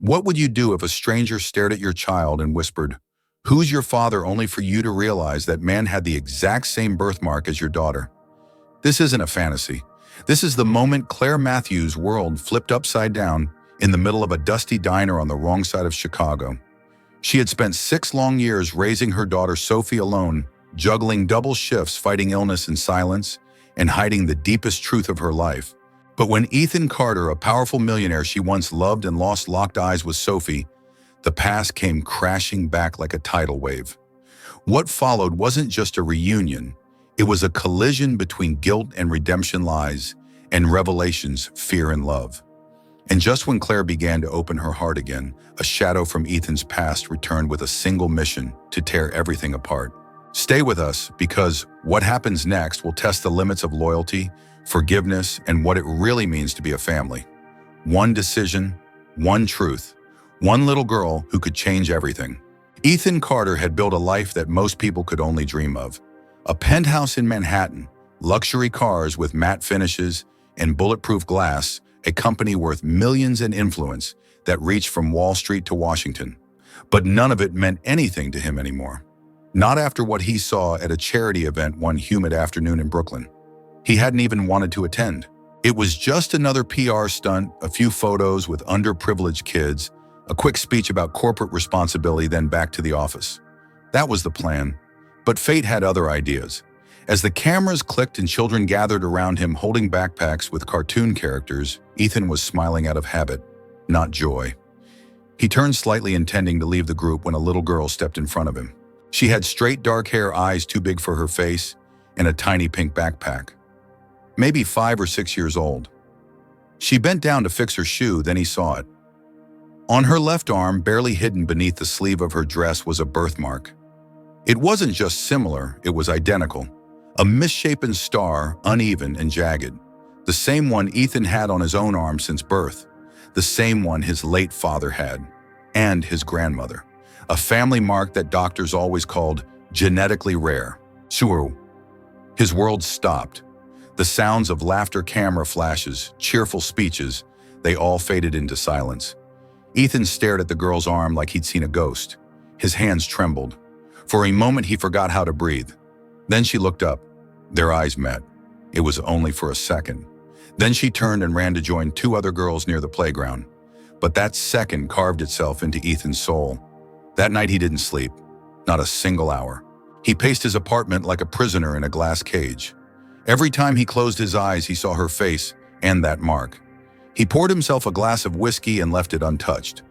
What would you do if a stranger stared at your child and whispered, "Who's your father?" only for you to realize that man had the exact same birthmark as your daughter? This isn't a fantasy. This is the moment Claire Matthews' world flipped upside down in the middle of a dusty diner on the wrong side of Chicago. She had spent 6 long years raising her daughter Sophie alone, juggling double shifts, fighting illness in silence, and hiding the deepest truth of her life. But when Ethan Carter, a powerful millionaire she once loved and lost, locked eyes with Sophie, the past came crashing back like a tidal wave. What followed wasn't just a reunion. It was a collision between guilt and redemption, lies and revelations, fear and love. And just when Claire began to open her heart again, a shadow from Ethan's past returned with a single mission: to tear everything apart. Stay with us, because what happens next will test the limits of loyalty, forgiveness, and what it really means to be a family. One decision, one truth, one little girl who could change everything. Ethan Carter had built a life that most people could only dream of. A penthouse in Manhattan, luxury cars with matte finishes and bulletproof glass, a company worth millions, and influence that reached from Wall Street to Washington. But none of it meant anything to him anymore. Not after what he saw at a charity event one humid afternoon in Brooklyn. He hadn't even wanted to attend. It was just another PR stunt, a few photos with underprivileged kids, a quick speech about corporate responsibility, then back to the office. That was the plan. But fate had other ideas. As the cameras clicked and children gathered around him holding backpacks with cartoon characters, Ethan was smiling out of habit, not joy. He turned slightly, intending to leave the group, when a little girl stepped in front of him. She had straight dark hair, eyes too big for her face, and a tiny pink backpack. Maybe 5 or 6 years old. She bent down to fix her shoe, then he saw it. On her left arm, barely hidden beneath the sleeve of her dress, was a birthmark. It wasn't just similar, it was identical. A misshapen star, uneven and jagged. The same one Ethan had on his own arm since birth. The same one his late father had, and his grandmother. A family mark that doctors always called genetically rare. Shuru. His world stopped. The sounds of laughter, camera flashes, cheerful speeches, they all faded into silence. Ethan stared at the girl's arm like he'd seen a ghost. His hands trembled. For a moment he forgot how to breathe. Then she looked up. Their eyes met. It was only for a second. Then she turned and ran to join 2 other girls near the playground. But that second carved itself into Ethan's soul. That night he didn't sleep. Not a single hour. He paced his apartment like a prisoner in a glass cage. Every time he closed his eyes, he saw her face and that mark. He poured himself a glass of whiskey and left it untouched.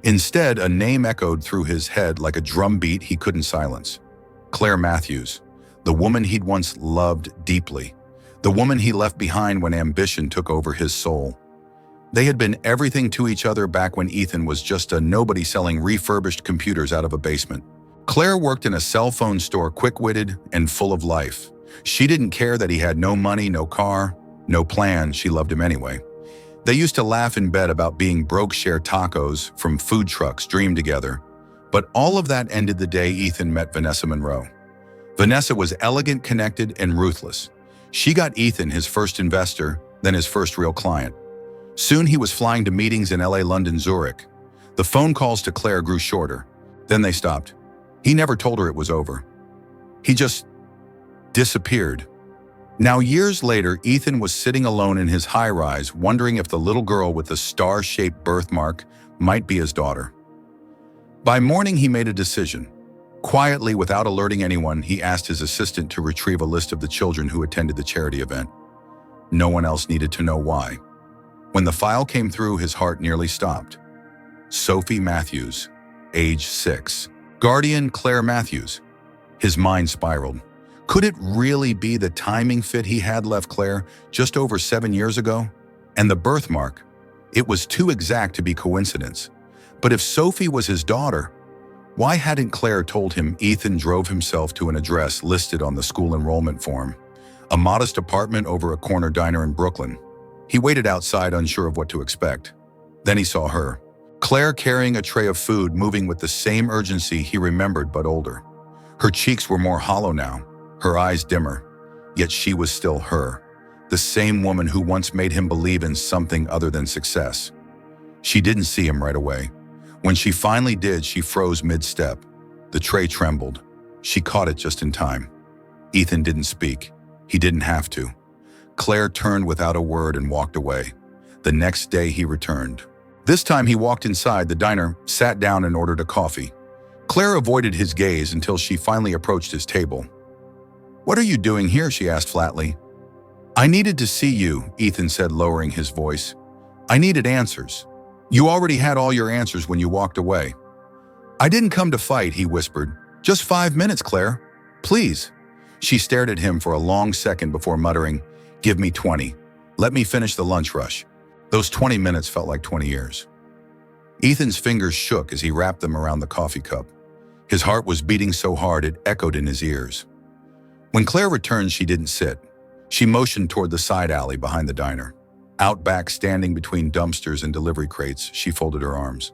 Instead, a name echoed through his head like a drum beat he couldn't silence. Claire Matthews, the woman he'd once loved deeply. The woman he left behind when ambition took over his soul. They had been everything to each other back when Ethan was just a nobody selling refurbished computers out of a basement. Claire worked in a cell phone store, quick-witted and full of life. She didn't care that he had no money, no car, no plan. She loved him anyway. They used to laugh in bed about being broke, share tacos from food trucks, dream together. But all of that ended the day Ethan met Vanessa Monroe. Vanessa was elegant, connected, and ruthless. She got Ethan his first investor, then his first real client. Soon he was flying to meetings in LA, London, Zurich. The phone calls to Claire grew shorter. Then they stopped. He never told her it was over. He just disappeared. Now, years later, Ethan was sitting alone in his high-rise, wondering if the little girl with the star-shaped birthmark might be his daughter. By morning, he made a decision. Quietly, without alerting anyone, he asked his assistant to retrieve a list of the children who attended the charity event. No one else needed to know why. When the file came through, his heart nearly stopped. Sophie Matthews, age 6. Guardian Claire Matthews. His mind spiraled. Could it really be the timing fit he had left Claire just over 7 years ago? And the birthmark? It was too exact to be coincidence. But if Sophie was his daughter, why hadn't Claire told him? Ethan drove himself to an address listed on the school enrollment form, a modest apartment over a corner diner in Brooklyn. He waited outside, unsure of what to expect. Then he saw her. Claire, carrying a tray of food, moving with the same urgency he remembered, but older. Her cheeks were more hollow now, her eyes dimmer, yet she was still her, the same woman who once made him believe in something other than success. She didn't see him right away. When she finally did, she froze mid-step. The tray trembled. She caught it just in time. Ethan didn't speak. He didn't have to. Claire turned without a word and walked away. The next day he returned. This time he walked inside the diner, sat down and ordered a coffee. Claire avoided his gaze until she finally approached his table. "What are you doing here?" she asked flatly. "I needed to see you," Ethan said, lowering his voice. "I needed answers. You already had all your answers when you walked away." "I didn't come to fight," he whispered. "Just 5 minutes, Claire. Please." She stared at him for a long second before muttering, "Give me 20. Let me finish the lunch rush." Those 20 minutes felt like 20 years. Ethan's fingers shook as he wrapped them around the coffee cup. His heart was beating so hard it echoed in his ears. When Claire returned, she didn't sit. She motioned toward the side alley behind the diner. Out back, standing between dumpsters and delivery crates, she folded her arms.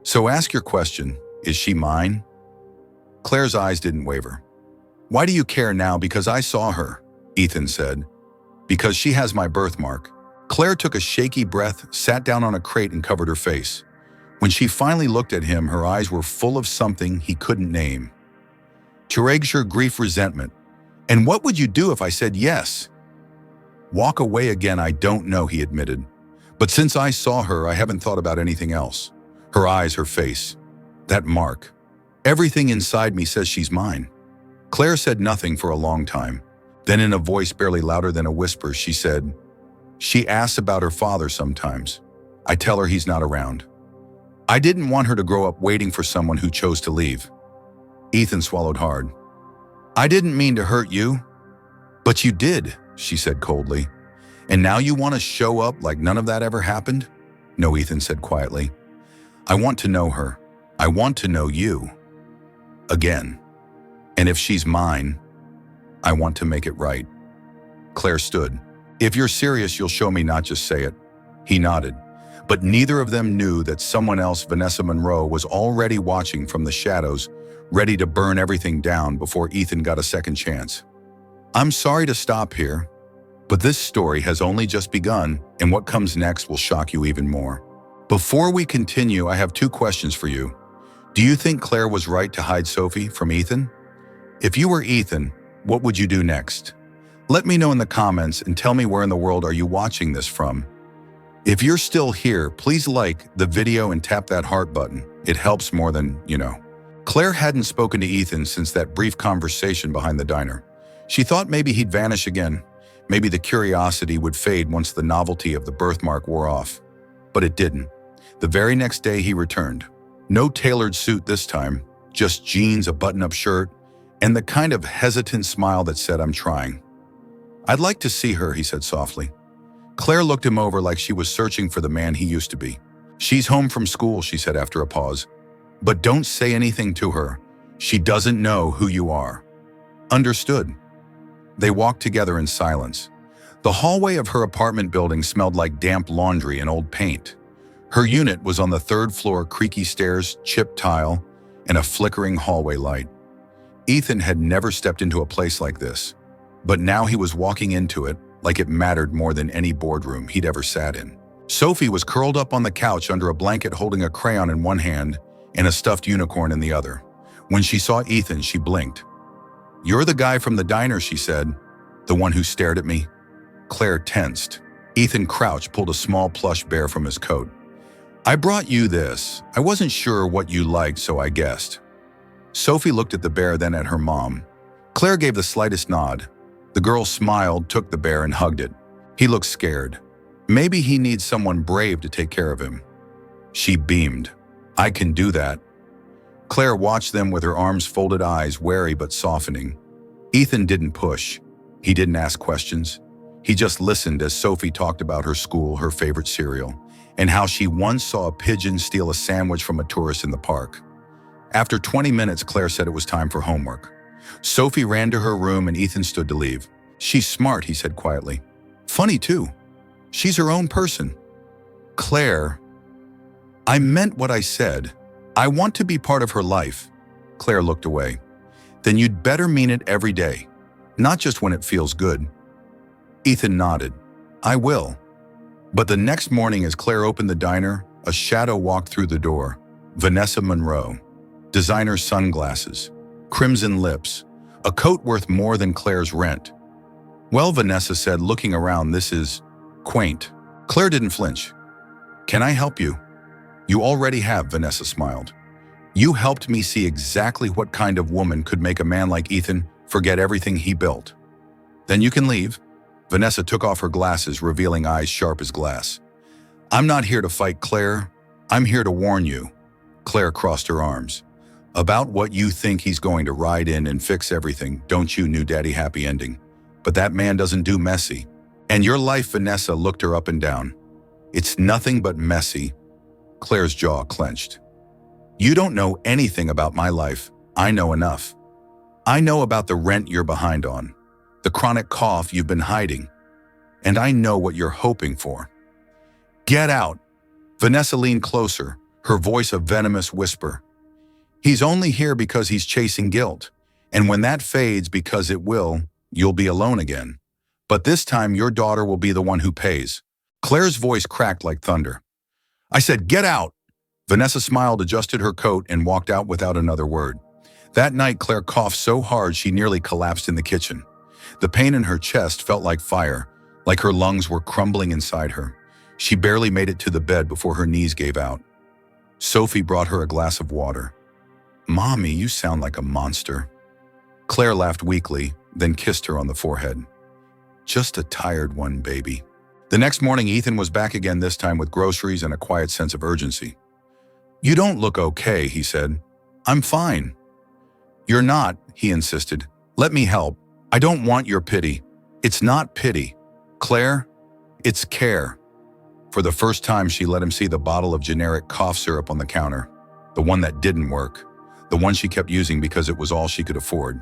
"So ask your question, is she mine?" Claire's eyes didn't waver. "Why do you care now?" "Because I saw her," Ethan said. "Because she has my birthmark." Claire took a shaky breath, sat down on a crate and covered her face. When she finally looked at him, her eyes were full of something he couldn't name. "Treasure, grief, resentment. And what would you do if I said yes?" "Walk away again, I don't know," he admitted. "But since I saw her, I haven't thought about anything else. Her eyes, her face. That mark. Everything inside me says she's mine." Claire said nothing for a long time. Then in a voice barely louder than a whisper, she said, "She asks about her father sometimes. I tell her he's not around. I didn't want her to grow up waiting for someone who chose to leave." Ethan swallowed hard. "I didn't mean to hurt you." "But you did," she said coldly. "And now you want to show up like none of that ever happened?" "No," Ethan said quietly. "I want to know her. I want to know you. Again. And if she's mine, I want to make it right." Claire stood. "If you're serious, you'll show me, not just say it." He nodded. But neither of them knew that someone else, Vanessa Monroe, was already watching from the shadows, ready to burn everything down before Ethan got a second chance. "I'm sorry to stop here, but this story has only just begun, and what comes next will shock you even more. Before we continue, I have 2 questions for you. Do you think Claire was right to hide Sophie from Ethan? If you were Ethan, what would you do next? Let me know in the comments and tell me where in the world are you watching this from. If you're still here, please like the video and tap that heart button. It helps more than you know. Claire hadn't spoken to Ethan since that brief conversation behind the diner. She thought maybe he'd vanish again. Maybe the curiosity would fade once the novelty of the birthmark wore off. But it didn't. The very next day he returned. No tailored suit this time, just jeans, a button-up shirt, and the kind of hesitant smile that said, "I'm trying." "I'd like to see her," he said softly. Claire looked him over like she was searching for the man he used to be. "She's home from school," she said after a pause. "But don't say anything to her. She doesn't know who you are." "Understood." They walked together in silence. The hallway of her apartment building smelled like damp laundry and old paint. Her unit was on the 3rd floor, creaky stairs, chipped tile, and a flickering hallway light. Ethan had never stepped into a place like this, but now he was walking into it like it mattered more than any boardroom he'd ever sat in. Sophie was curled up on the couch under a blanket, holding a crayon in one hand and a stuffed unicorn in the other. When she saw Ethan, she blinked. "You're the guy from the diner," she said. "The one who stared at me?" Claire tensed. Ethan crouched, pulled a small plush bear from his coat. "I brought you this. I wasn't sure what you liked, so I guessed." Sophie looked at the bear, then at her mom. Claire gave the slightest nod. The girl smiled, took the bear, and hugged it. He looked scared. Maybe he needs someone brave to take care of him. She beamed. "I can do that." Claire watched them with her arms folded, eyes wary but softening. Ethan didn't push. He didn't ask questions. He just listened as Sophie talked about her school, her favorite cereal, and how she once saw a pigeon steal a sandwich from a tourist in the park. After 20 minutes, Claire said it was time for homework. Sophie ran to her room and Ethan stood to leave. "She's smart," he said quietly. "Funny too. She's her own person." "Claire, I meant what I said. I want to be part of her life." Claire looked away. "Then you'd better mean it every day, not just when it feels good." Ethan nodded. "I will." But the next morning, as Claire opened the diner, a shadow walked through the door. Vanessa Monroe. Designer sunglasses, crimson lips, a coat worth more than Claire's rent. Well, Vanessa said, looking around, this is quaint. Claire didn't flinch. Can I help you? You already have, Vanessa smiled. You helped me see exactly what kind of woman could make a man like Ethan forget everything he built. Then you can leave. Vanessa took off her glasses, revealing eyes sharp as glass. I'm not here to fight, Claire. I'm here to warn you. Claire crossed her arms. About what you think he's going to ride in and fix everything, don't you, new daddy happy ending. But that man doesn't do messy. And your life, Vanessa looked her up and down. It's nothing but messy. Claire's jaw clenched. You don't know anything about my life. I know enough. I know about the rent you're behind on, the chronic cough you've been hiding, and I know what you're hoping for. Get out. Vanessa leaned closer, her voice a venomous whisper. He's only here because he's chasing guilt, and when that fades, because it will, you'll be alone again. But this time your daughter will be the one who pays. Claire's voice cracked like thunder. I said, get out. Vanessa smiled, adjusted her coat, and walked out without another word. That night, Claire coughed so hard she nearly collapsed in the kitchen. The pain in her chest felt like fire, like her lungs were crumbling inside her. She barely made it to the bed before her knees gave out. Sophie brought her a glass of water. Mommy, you sound like a monster. Claire laughed weakly, then kissed her on the forehead. Just a tired one, baby. The next morning, Ethan was back again, this time with groceries and a quiet sense of urgency. You don't look okay, he said. I'm fine. You're not, he insisted. Let me help. I don't want your pity. It's not pity. Claire, it's care. For the first time, she let him see the bottle of generic cough syrup on the counter, the one that didn't work, the one she kept using because it was all she could afford.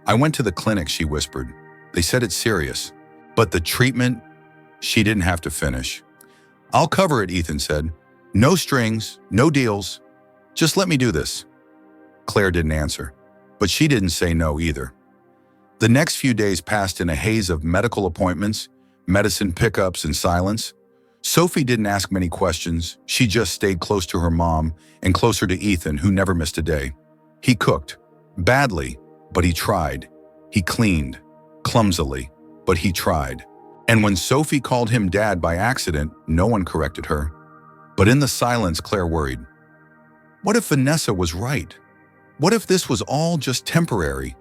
I went to the clinic, she whispered. They said it's serious, but the treatment, she didn't have to finish. I'll cover it, Ethan said. No strings, no deals. Just let me do this. Claire didn't answer, but she didn't say no either. The next few days passed in a haze of medical appointments, medicine pickups, and silence. Sophie didn't ask many questions. She just stayed close to her mom and closer to Ethan, who never missed a day. He cooked, badly, but he tried. He cleaned, clumsily, but he tried. And when Sophie called him dad by accident, no one corrected her. But in the silence, Claire worried. What if Vanessa was right? What if this was all just temporary?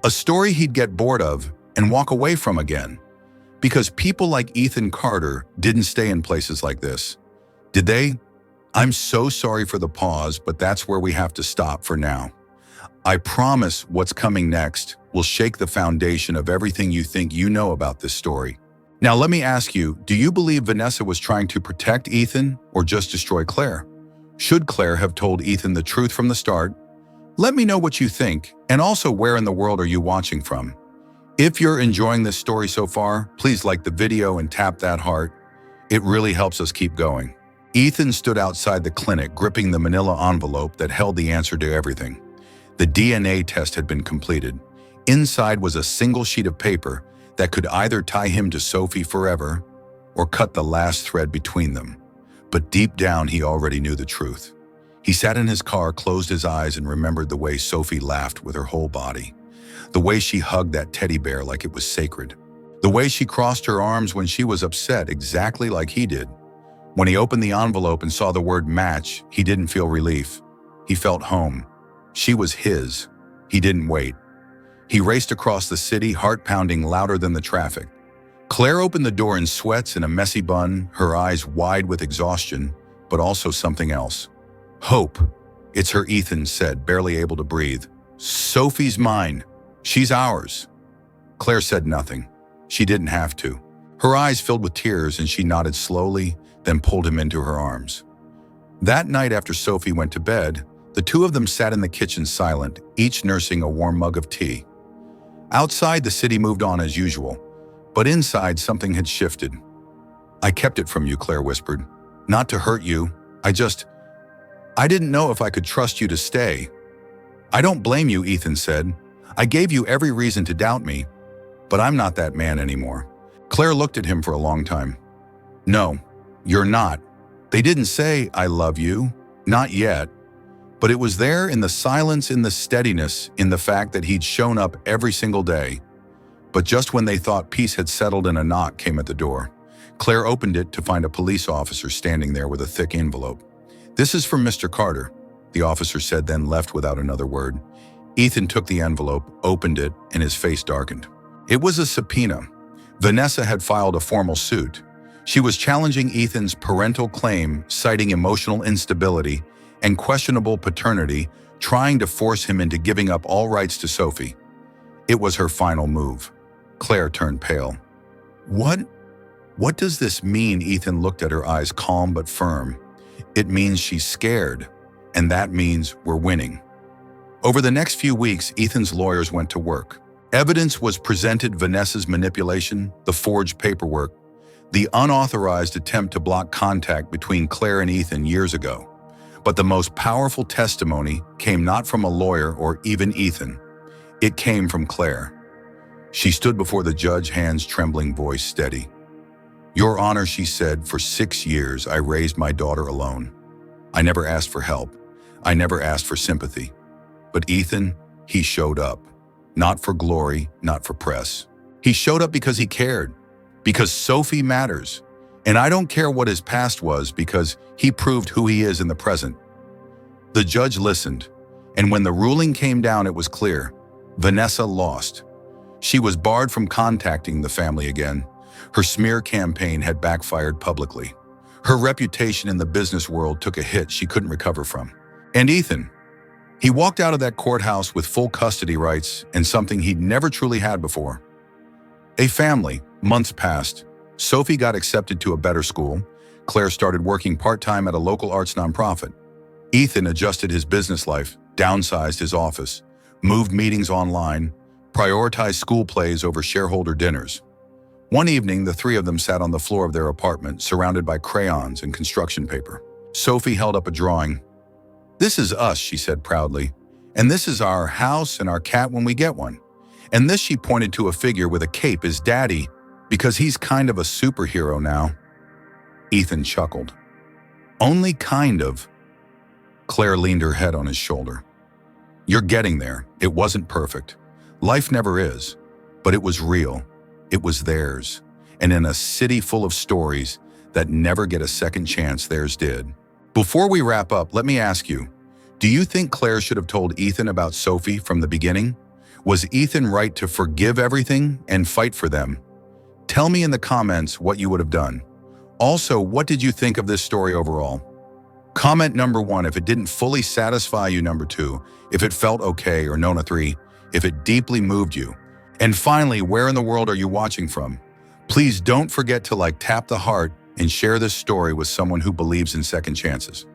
A story he'd get bored of and walk away from again? Because people like Ethan Carter didn't stay in places like this. Did they? I'm so sorry for the pause, but that's where we have to stop for now. I promise what's coming next will shake the foundation of everything you think you know about this story. Now let me ask you, do you believe Vanessa was trying to protect Ethan or just destroy Claire? Should Claire have told Ethan the truth from the start? Let me know what you think, and also where in the world are you watching from? If you're enjoying this story so far, please like the video and tap that heart. It really helps us keep going. Ethan stood outside the clinic, gripping the manila envelope that held the answer to everything. The DNA test had been completed. Inside was a single sheet of paper that could either tie him to Sophie forever or cut the last thread between them. But deep down, he already knew the truth. He sat in his car, closed his eyes, and remembered the way Sophie laughed with her whole body. The way she hugged that teddy bear like it was sacred. The way she crossed her arms when she was upset, exactly like he did. When he opened the envelope and saw the word match, he didn't feel relief. He felt home. She was his. He didn't wait. He raced across the city, heart pounding louder than the traffic. Claire opened the door in sweats and a messy bun, her eyes wide with exhaustion, but also something else. Hope. It's her, Ethan said, barely able to breathe. Sophie's mine. She's ours. Claire said nothing. She didn't have to. Her eyes filled with tears and she nodded slowly, then pulled him into her arms. That night after Sophie went to bed, the two of them sat in the kitchen silent, each nursing a warm mug of tea. Outside, the city moved on as usual, but inside something had shifted. I kept it from you, Claire whispered. Not to hurt you. I didn't know if I could trust you to stay. I don't blame you, Ethan said. I gave you every reason to doubt me, but I'm not that man anymore. Claire looked at him for a long time. No, you're not. They didn't say, I love you. Not yet, but it was there in the silence, in the steadiness, in the fact that he'd shown up every single day. But just when they thought peace had settled and a knock came at the door, Claire opened it to find a police officer standing there with a thick envelope. "This is from Mr. Carter," the officer said, then left without another word. Ethan took the envelope, opened it, and his face darkened. It was a subpoena. Vanessa had filed a formal suit. She was challenging Ethan's parental claim, citing emotional instability and questionable paternity, trying to force him into giving up all rights to Sophie. It was her final move. Claire turned pale. What does this mean?" Ethan looked at her, eyes calm but firm. "It means she's scared, and that means we're winning." Over the next few weeks, Ethan's lawyers went to work. Evidence was presented: Vanessa's manipulation, the forged paperwork, the unauthorized attempt to block contact between Claire and Ethan years ago. But the most powerful testimony came not from a lawyer or even Ethan. It came from Claire. She stood before the judge, hands trembling, voice steady. "Your Honor," she said, "for 6 years I raised my daughter alone. I never asked for help. I never asked for sympathy. But Ethan, he showed up. Not for glory, not for press. He showed up because he cared. Because Sophie matters. And I don't care what his past was, because he proved who he is in the present." The judge listened, and when the ruling came down, it was clear. Vanessa lost. She was barred from contacting the family again. Her smear campaign had backfired publicly. Her reputation in the business world took a hit she couldn't recover from. And Ethan, he walked out of that courthouse with full custody rights and something he'd never truly had before. A family. Months passed. Sophie got accepted to a better school. Claire started working part-time at a local arts nonprofit. Ethan adjusted his business life, downsized his office, moved meetings online, prioritized school plays over shareholder dinners. One evening, the three of them sat on the floor of their apartment, surrounded by crayons and construction paper. Sophie held up a drawing. "This is us," she said proudly. "And this is our house and our cat when we get one. And this," she pointed to a figure with a cape, "is Daddy, because he's kind of a superhero now." Ethan chuckled. "Only kind of." Claire leaned her head on his shoulder. "You're getting there. It wasn't perfect. Life never is. But it was real. It was theirs. And in a city full of stories that never get a second chance, theirs did." Before we wrap up, let me ask you, do you think Claire should have told Ethan about Sophie from the beginning? Was Ethan right to forgive everything and fight for them? Tell me in the comments what you would have done. Also, what did you think of this story overall? Comment number 1 if it didn't fully satisfy you, number 2 if it felt okay, or Nona 3 if it deeply moved you. And finally, where in the world are you watching from? Please don't forget to tap the heart and share this story with someone who believes in second chances.